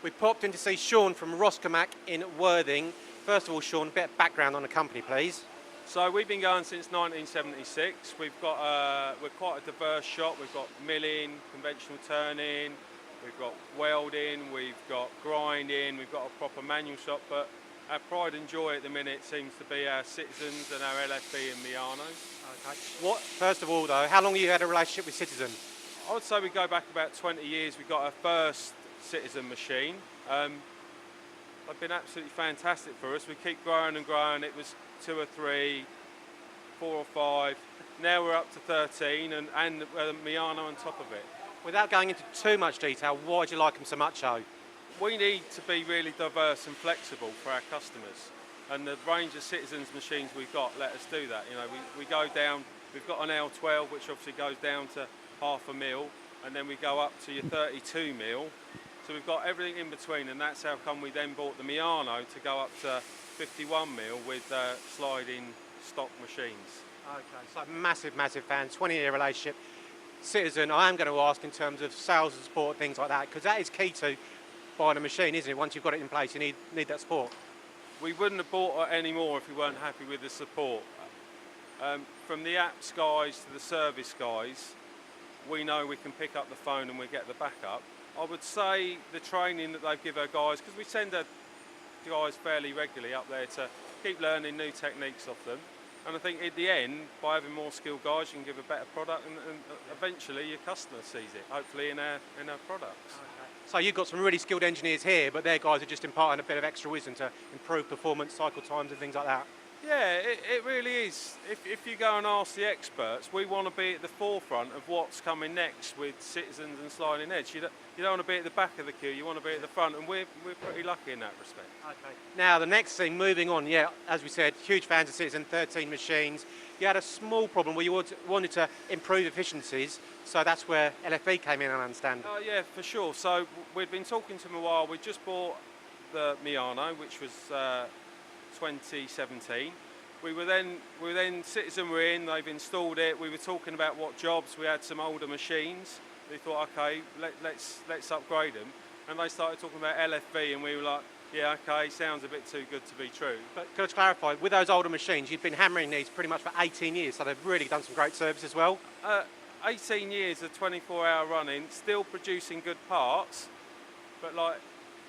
We popped in to see Sean from Roscomac in Worthing. First of all, Sean, a bit of background on the company, please. So we've been going since 1976. We're quite a diverse shop. We've got milling, conventional turning, we've got welding, we've got grinding, we've got a proper manual shop. But our pride and joy at the minute seems to be our Citizens and our LFV and Miano. Okay. First of all, though, how long have you had a relationship with Citizen? I would say we go back about 20 years. We got our first Citizen machine. They've been absolutely fantastic for us. We keep growing and growing. It was 2 or 3, 4 or 5. Now we're up to 13 and Miano on top of it. Without going into too much detail, why do you like them so much, though? We need to be really diverse and flexible for our customers. And the range of Citizens machines we've got let us do that. You know, we go down, we've got an L12 which obviously goes down to 1/2 mil, and then we go up to your 32 mil. So we've got everything in between, and that's how come we then bought the Miano to go up to 51 mil with sliding stock machines. Okay, so massive, massive fan, 20-year relationship. Citizen, I am going to ask in terms of sales and support, things like that, because that is key to buying a machine, isn't it? Once you've got it in place, you need that support. We wouldn't have bought it anymore if we weren't happy with the support. From the apps guys to the service guys, we know we can pick up the phone and we get the backup. I would say the training that they give our guys, because we send our guys fairly regularly up there to keep learning new techniques off them. And I think at the end, by having more skilled guys, you can give a better product, and eventually your customer sees it, hopefully in our products. Okay. So you've got some really skilled engineers here, but their guys are just imparting a bit of extra wisdom to improve performance, cycle times and things like that. Yeah, it really is. If you go and ask the experts, we want to be at the forefront of what's coming next with Citizens and Sliding Edge. You don't want to be at the back of the queue, you want to be at the front, and we're pretty lucky in that respect. Okay. Now the next thing, moving on, yeah, as we said, huge fans of Citizen, 13 machines. You had a small problem where you wanted to improve efficiencies, so that's where LFV came in, I understand. Oh yeah, for sure. So we've been talking to them a while. We just bought the Miano, which was 2017. We were then Citizen were in, they've installed it. We were talking about what jobs. We had some older machines. We thought, okay, let's upgrade them. And they started talking about LFV, and we were like, yeah, okay, sounds a bit too good to be true. But can I just clarify, with those older machines, you've been hammering these pretty much for 18 years, so they've really done some great service as well. 18 years of 24-hour running, still producing good parts, but like,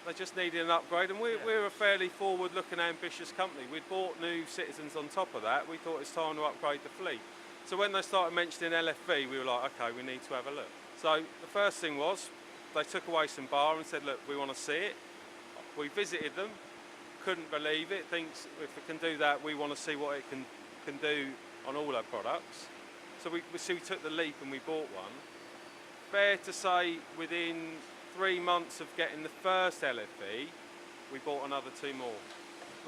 they just needed an upgrade, and we're a fairly forward-looking, ambitious company. We'd bought new Citizens on top of that. We thought it's time to upgrade the fleet. So when they started mentioning LFV, we were like, okay, we need to have a look. So the first thing was, they took away some bar and said, look, we want to see it. We visited them, couldn't believe it. Thinks if we can do that, we want to see what it can do on all our products. So we took the leap and we bought one. Fair to say, within 3 months of getting the first LFV, we bought another 2 more.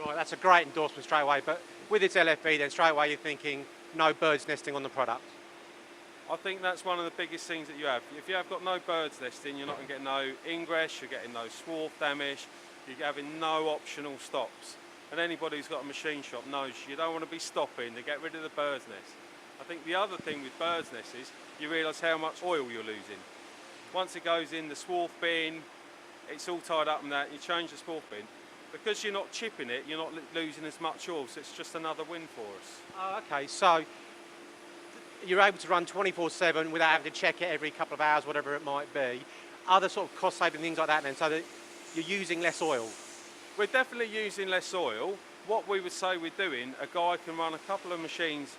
Right, that's a great endorsement straight away, but with its LFV then straight away you're thinking no birds nesting on the product. I think that's one of the biggest things that you have. If you have got no birds nesting, you're not going to get no ingress, you're getting no swarf damage, you're having no optional stops. And anybody who's got a machine shop knows you don't want to be stopping to get rid of the bird's nest. I think the other thing with bird's nests is you realise how much oil you're losing. Once it goes in the swarf bin, it's all tied up in that, you change the swarf bin. Because you're not chipping it, you're not losing as much oil, so it's just another win for us. Oh, okay, so you're able to run 24/7 without having to check it every couple of hours, whatever it might be. Other sort of cost-saving things like that then, so that you're using less oil? We're definitely using less oil. What we would say we're doing, a guy can run a couple of machines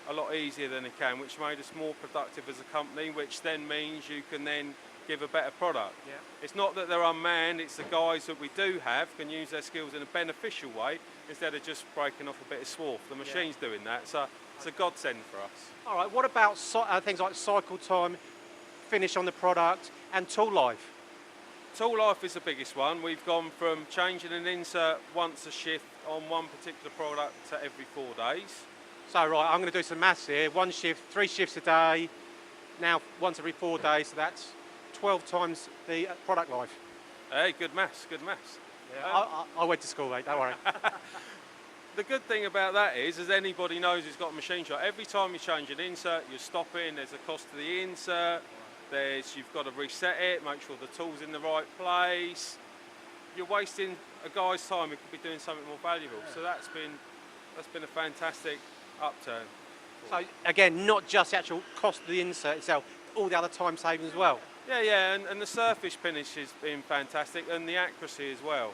a lot easier than he can, which made us more productive as a company, which then means you can then give a better product. Yeah. It's not that they're unmanned, it's the guys that we do have can use their skills in a beneficial way instead of just breaking off a bit of swarf. The machine's doing that, so it's a godsend for us. All right, what about things like cycle time, finish on the product and tool life? Tool life is the biggest one. We've gone from changing an insert once a shift on one particular product to every 4 days. So right, I'm going to do some maths here. 1 shift, 3 shifts a day, now once every 4 days, so that's 12 times the product life. Hey, good maths, good maths. Yeah, I went to school, mate, don't worry. The good thing about that is, as anybody knows who's got a machine shop, every time you change an insert, you're stopping, there's a cost to the insert, you've got to reset it, make sure the tool's in the right place. you're wasting a guy's time who could be doing something more valuable. So that's been a fantastic upturn. So again, not just the actual cost of the insert itself, all the other time saving as well. Yeah, and the surface finish has been fantastic, and the accuracy as well,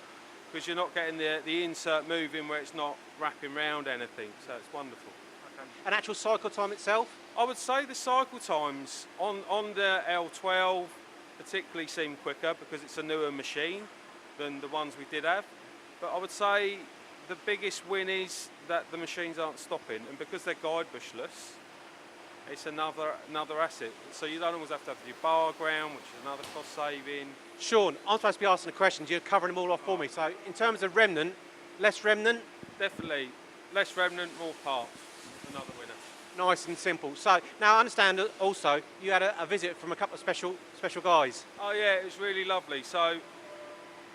because you're not getting the insert moving where it's not wrapping round anything, so it's wonderful. Okay. And actual cycle time itself? I would say the cycle times on the L12 particularly seem quicker because it's a newer machine than the ones we did have, but I would say the biggest win is that the machines aren't stopping, and because they're guide bushless, it's another asset. So you don't always have to have your bar ground, which is another cost saving. Sean, I'm supposed to be asking the questions, you're covering them all off for me. So in terms of remnant, less remnant? Definitely, less remnant, more parts, another winner. Nice and simple. So now I understand that also you had a visit from a couple of special guys. Oh yeah, it was really lovely. So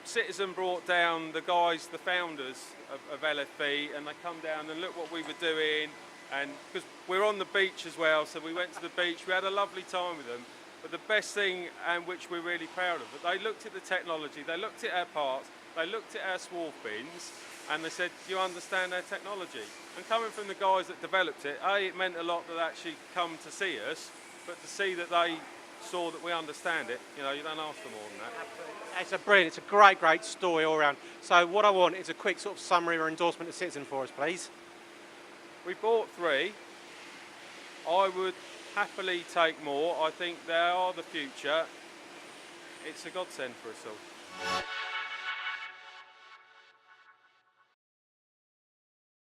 Citizen brought down the guys, the founders of LFV, and they come down and look what we were doing. And because we're on the beach as well, so we went to the beach, we had a lovely time with them. But the best thing, and which we're really proud of, that they looked at the technology, they looked at our parts, they looked at our swarf bins, and they said, do you understand our technology? And coming from the guys that developed it, it meant a lot that they actually come to see us, but to see that they saw that we understand it, you don't ask for more than that. It's it's a great story all around. So what I want is a quick sort of summary or endorsement of Citizen for us, please. We bought 3. I would happily take more. I think they are the future. It's a godsend for us all.